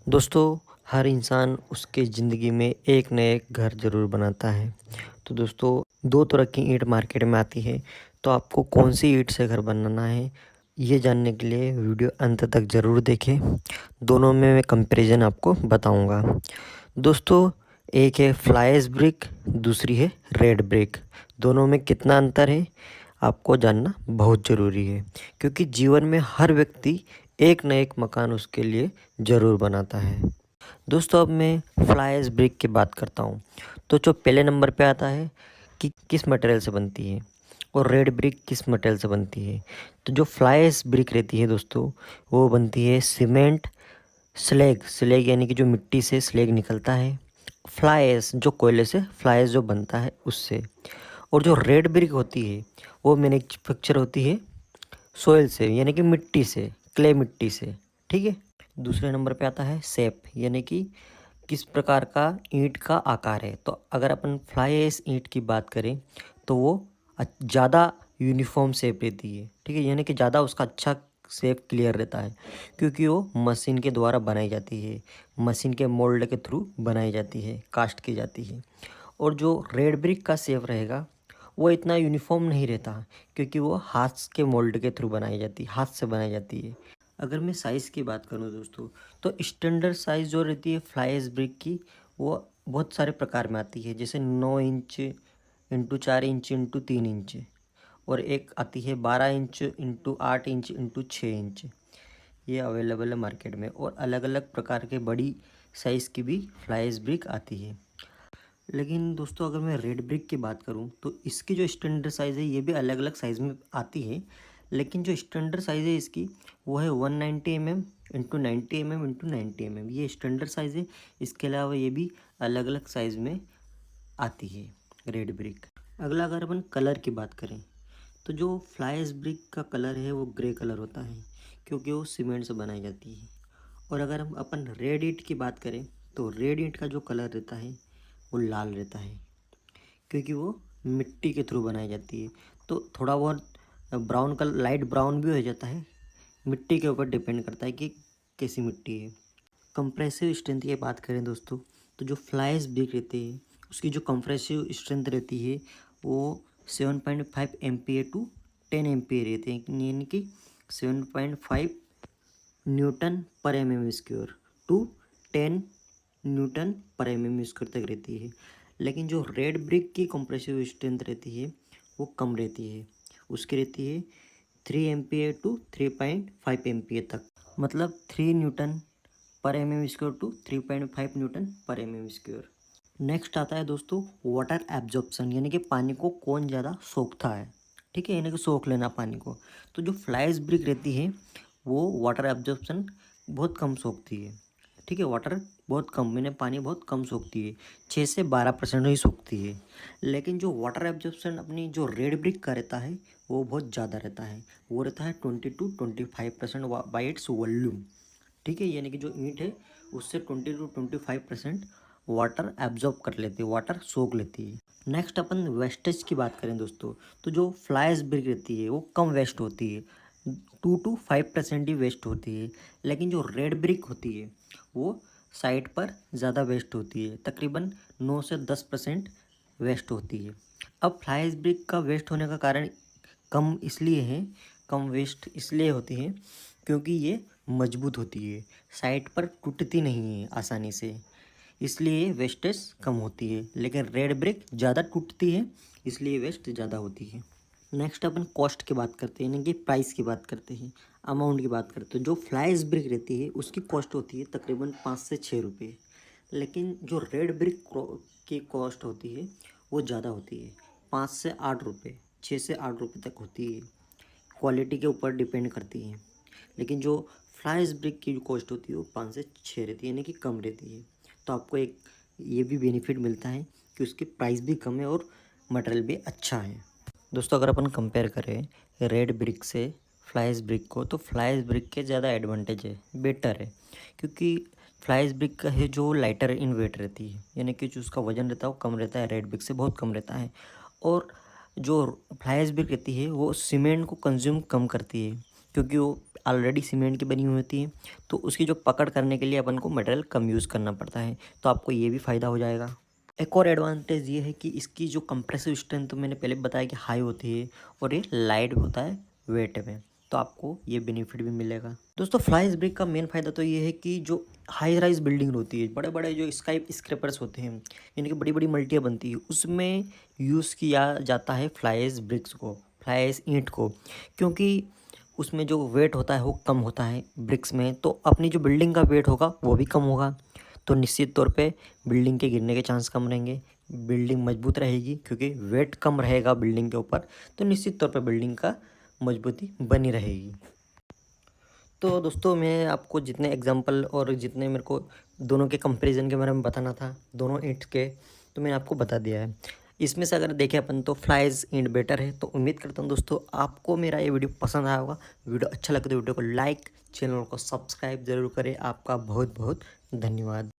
दोस्तों, हर इंसान उसके ज़िंदगी में एक न एक घर ज़रूर बनाता है। तो दोस्तों, 2 तरह की ईंट मार्केट में आती है, तो आपको कौन-सी ईंट से घर बनाना है, ये जानने के लिए वीडियो अंत तक ज़रूर देखें। दोनों में मैं कंपैरिज़न आपको बताऊँगा। दोस्तों, एक है फ्लाई ऐश ब्रिक, दूसरी है रेड ब्रिक। दोनों में कितना अंतर है, आपको जानना बहुत ज़रूरी है, क्योंकि जीवन में हर व्यक्ति एक न एक मकान उसके लिए ज़रूर बनाता है। दोस्तों, अब मैं फ्लाई ऐश ब्रिक की बात करता हूँ। तो जो पहले नंबर पे आता है कि किस मटेरियल से बनती है और रेड ब्रिक किस मटेरियल से बनती है। तो जो फ्लाई ऐश ब्रिक रहती है दोस्तों, वो बनती है सीमेंट स्लैग स्लैग यानी कि जो मिट्टी से स्लैग निकलता है। फ्लाई ऐश जो कोयले से फ्लाई ऐश जो बनता है उससे। और जो रेड ब्रिक होती है वो मैन्युफैक्चर होती है सोइल से यानी कि मिट्टी से, क्ले मिट्टी से। ठीक है। दूसरे नंबर पे आता है शेप यानी कि किस प्रकार का ईंट का आकार है। तो अगर अपन फ्लाई ऐश ईंट की बात करें तो वो ज़्यादा यूनिफॉर्म शेप रहती है। ठीक है, यानी कि ज़्यादा उसका अच्छा शेप क्लियर रहता है, क्योंकि वो मशीन के द्वारा बनाई जाती है, मशीन के मोल्ड के थ्रू बनाई जाती है, कास्ट की जाती है। और जो रेड ब्रिक का शेप रहेगा वो इतना यूनिफॉर्म नहीं रहता, क्योंकि वो हाथ के मोल्ड के थ्रू बनाई जाती है, हाथ से बनाई जाती है। अगर मैं साइज़ की बात करूँ दोस्तों, तो स्टैंडर्ड साइज़ जो रहती है फ्लाई ऐश ब्रिक की, वो बहुत सारे प्रकार में आती है, जैसे 9 inch into 4 inch into 3 inch. और एक आती है 12 inch into 8 inch into 6 inch. ये अवेलेबल है मार्केट में। और अलग अलग प्रकार के बड़ी साइज़ की भी फ्लाई ऐश ब्रिक आती है। लेकिन दोस्तों, अगर मैं रेड ब्रिक की बात करूं तो इसकी जो स्टैंडर्ड साइज़ है ये भी अलग अलग साइज़ में आती है। लेकिन जो स्टैंडर्ड साइज़ है इसकी वो है 190 mm into 90 mm into 90 mm। ये स्टैंडर्ड साइज़ है। इसके अलावा ये भी अलग अलग साइज़ में आती है रेड ब्रिक। अगला अगर अपन कलर की बात करें तो जो फ्लाई ऐश ब्रिक का कलर है वो ग्रे कलर होता है, क्योंकि वो सीमेंट से बनाई जाती है। और अगर हम अपन रेड ईंट की बात करें तो रेड ईंट का जो कलर रहता है वो लाल रहता है, क्योंकि वो मिट्टी के थ्रू बनाई जाती है। तो थोड़ा बहुत ब्राउन कलर, लाइट ब्राउन भी हो जाता है, मिट्टी के ऊपर डिपेंड करता है कि कैसी मिट्टी है। कंप्रेसिव स्ट्रेंथ की बात करें दोस्तों, तो जो फ्लाई ऐश ब्रिक रहती है उसकी जो कंप्रेसिव स्ट्रेंथ रहती है वो 7.5 MPa टू 10 MPa रहते हैं, यानी कि 7.5 न्यूटन पर mm² टू 10 न्यूटन पर mm² तक रहती है। लेकिन जो रेड ब्रिक की कंप्रेसिव स्ट्रेंथ रहती है वो कम रहती है, उसकी रहती है 3 MPa टू 3.5 MPa तक। मतलब 3 न्यूटन पर mm² टू 3.5 न्यूटन पर mm²। नेक्स्ट आता है दोस्तों वाटर एब्जॉर्प्शन, यानी कि पानी को कौन ज़्यादा सोखता है। ठीक है, यानी कि सोख लेना पानी को। तो जो फ्लाई ऐश ब्रिक रहती है वो वाटर एब्जॉर्प्शन बहुत कम सोखती है। ठीक है, वाटर बहुत कम, मैंने पानी बहुत कम सोखती है, 6 से 12% ही सोखती है। लेकिन जो वाटर एब्जॉर्प्शन अपनी जो रेड ब्रिक का रहता है वो बहुत ज़्यादा रहता है, वो रहता है 20 to 25% बाई इट्स वॉल्यूम। ठीक है, यानी कि जो ईंट है उससे 20 to 25% वाटर एब्जॉर्ब कर लेती है, वाटर सोख लेती है। नेक्स्ट अपन वेस्टेज की बात करें दोस्तों, तो जो फ्लाई ऐश ब्रिक रहती है वो कम वेस्ट होती है, 2 to 5% ही वेस्ट होती है। लेकिन जो रेड ब्रिक होती है वो साइड पर ज़्यादा वेस्ट होती है, तकरीबन 9 से 10% वेस्ट होती है। अब फ्लाई ऐश ब्रिक का वेस्ट होने का कारण कम इसलिए है, कम वेस्ट इसलिए होती है क्योंकि ये मजबूत होती है, साइड पर टूटती नहीं है आसानी से, इसलिए वेस्टेज कम होती है। लेकिन रेड ब्रिक ज़्यादा टूटती है, इसलिए वेस्ट ज़्यादा होती है। नेक्स्ट अपन कॉस्ट की बात करते हैं, यानी कि प्राइस की बात करते हैं, अमाउंट की बात करते हैं। जो फ्लाई ऐश ब्रिक रहती है उसकी कॉस्ट होती है तकरीबन 5 से 6 रुपये। लेकिन जो रेड ब्रिक की कॉस्ट होती है वो ज़्यादा होती है, 5 से 8 रुपये, 6 से 8 रुपये तक होती है। क्वालिटी के ऊपर डिपेंड करती है। लेकिन जो फ्लाई ऐश ब्रिक की जो कॉस्ट होती है वो 5 से 6 रहती है, यानी कि कम रहती है। तो आपको एक ये भी बेनिफिट मिलता है कि उसकी प्राइस भी कम है और मटेरियल भी अच्छा है। दोस्तों, अगर अपन कंपेयर करें रेड ब्रिक से फ्लाई ऐश ब्रिक को, तो फ्लाई ऐश ब्रिक के ज़्यादा एडवांटेज है, बेटर है, क्योंकि फ्लाई ऐश ब्रिक का है जो लाइटर इन वेट रहती है, यानी कि जो उसका वजन रहता है वो कम रहता है, रेड ब्रिक से बहुत कम रहता है। और जो फ्लाई ऐश ब्रिक रहती है वो सीमेंट को कंज्यूम कम करती है, क्योंकि वो ऑलरेडी सीमेंट की बनी हुई होती है, तो उसकी जो पकड़ करने के लिए अपन को मटेरियल कम यूज़ करना पड़ता है, तो आपको ये भी फ़ायदा हो जाएगा। एक और एडवांटेज ये है कि इसकी जो कंप्रेसिव स्ट्रेंथ तो मैंने पहले बताया कि हाई होती है और ये लाइट भी होता है वेट में, तो आपको ये बेनिफिट भी मिलेगा। दोस्तों फ्लाइज ब्रिक का मेन फ़ायदा तो ये है कि जो हाई राइज बिल्डिंग होती है, बड़े बड़े जो स्काई स्क्रैपर्स होते हैं, इनकी बड़ी बड़ी मल्टियाँ बनती है, उसमें यूज़ किया जाता है फ्लाइज ब्रिक्स को, फ्लाइज ईंट को, क्योंकि उसमें जो वेट होता है वो कम होता है ब्रिक्स में, तो अपनी जो बिल्डिंग का वेट होगा वो भी कम होगा, तो निश्चित तौर पे बिल्डिंग के गिरने के चांस कम रहेंगे, बिल्डिंग मजबूत रहेगी, क्योंकि वेट कम रहेगा बिल्डिंग के ऊपर, तो निश्चित तौर पे बिल्डिंग का मजबूती बनी रहेगी। तो दोस्तों मैं आपको जितने एग्जांपल और जितने मेरे को दोनों के कंपैरिजन के बारे में बताना था, दोनों ईंट के, तो मैंने आपको बता दिया है। इसमें से अगर देखें अपन तो फ्लाइज ईंट बेटर है। तो उम्मीद करता हूँ दोस्तों आपको मेरा ये वीडियो पसंद आया होगा। वीडियो अच्छा लगे तो वीडियो को लाइक, चैनल को सब्सक्राइब जरूर करें। आपका बहुत बहुत धन्यवाद।